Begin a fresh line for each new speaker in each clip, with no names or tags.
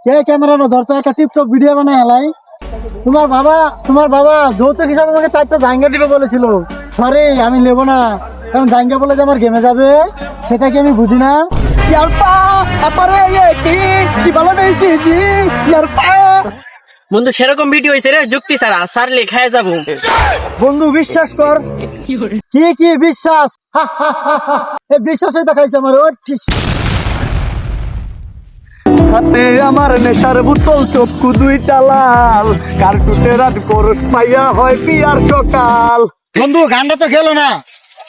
কে camera না ধরতো একটা টিপটপ ভিডিও বানায় হেলাই। তোমার বাবা যৌতুক হিসাবে আমাকে 4টা জাঙ্গা দিবে বলেছিল। সরি আমি নেবো না, কারণ জাঙ্গা বলে যে আমার গেমে যাবে সেটা কি আমি বুঝি না।
বন্ধু সেরকম ভিডিও হয়েছে রে, যুক্তি ছাড়া সার লেখায় যাবো।
বন্ধু বিশ্বাস কর। কি বিশ্বাস? এই বিশ্বাসই দেখাইছে আমার। ও ঠিক
হাতে আমার নেশার বোতল, চক্ষু দুইটা লাল, কার্টুটে রাত করস পাইয়া হয় পিয়ার সকাল।
বন্ধু গানটা তো গেল না।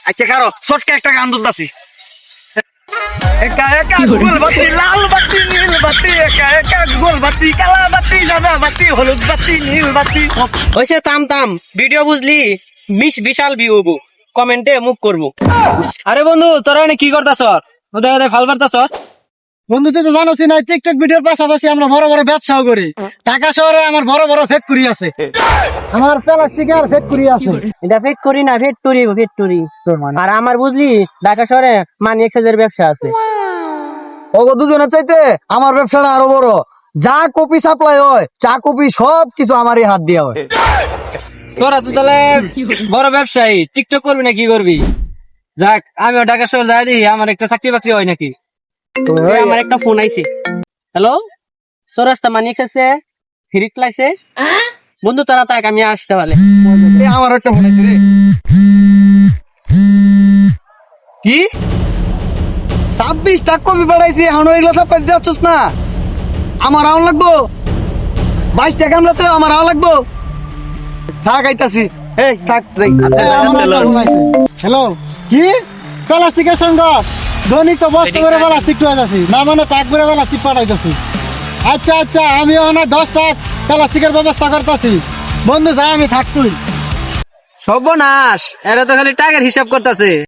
আচ্ছা কারো ছোটকে একটা গান তুলতাছি। একা একা গোল বাতি, লাল বাতি, নীল বাতি, একা একা গোল বাতি, কালা বাতি, সাদা বাতি, হলুদ বাতি, নীল বাতি। হইছে থাম ভিডিও বুঝলি? বিশাল ভিউ হবো, কমেন্টে মুখ করবো। আরে বন্ধু তোরা এনে কি করতাছ? ওদের ফাল মারতাছ?
বন্ধু তুই তো জানোসই না, টিকটক ভিডিওর পাশাপাশি আমরা বড় বড় ব্যবসাও করি। ঢাকা শহরে আমার বড় বড় ফ্যাক্টরি আছে। আমার প্লাস্টিকের ফ্যাক্টরি আছে।
এটা ফ্যাক্টরি না, ফ্যাক্টরি। আর আমার বুঝলি ঢাকা শহরে মানি এক্সচেঞ্জের ব্যবসা আছে।
ওগো দুজনের চাইতে আমার ব্যবসাটা আরো বড়। যা কপি সাপ্লাই হয়, চা কপি সব কিছু আমারই হাত দিয়া হয়।
তোরা তো তাহলে বড় ব্যবসায়ী, টিকটক করবি না কি করবি? যাক আমিও ঢাকা শহর যাই দিই, আমার একটা চাকরি বাকরি হয় নাকি। এই আমার একটা ফোন আইছে। হ্যালো, সরাস্তা মানি এক্সচেঞ্জে ফিরিট লাগছে বন্ধু, তোরা তাক আমি আসতে পারলে।
আমার একটা মনে আছে রে। কি 26টা কপি বাড়াইছি, এখন ওইগুলো সাপ্লাই দিচ্ছিস না? আমার আউন লাগবো 22টা কামড়াতে, আমার আউন লাগবো। থাক আইতাছি। এই থাক যাই।
হ্যালো, কি প্লাস্টিকের সঙ্গে ধনী তো বস্তা করে প্লাস্টিক টুয়া যাচ্ছি না, মানে টাক করে প্লাস্টিক পাঠাইতেছি। আচ্ছা আমি ওখানে 10 টাক প্লাস্টিকের ব্যবস্থা করতেছি। বন্ধু যাই আমি থাক তুই।
সর্বনাশ, এরা তো খালি টাকার হিসাব করতেছে।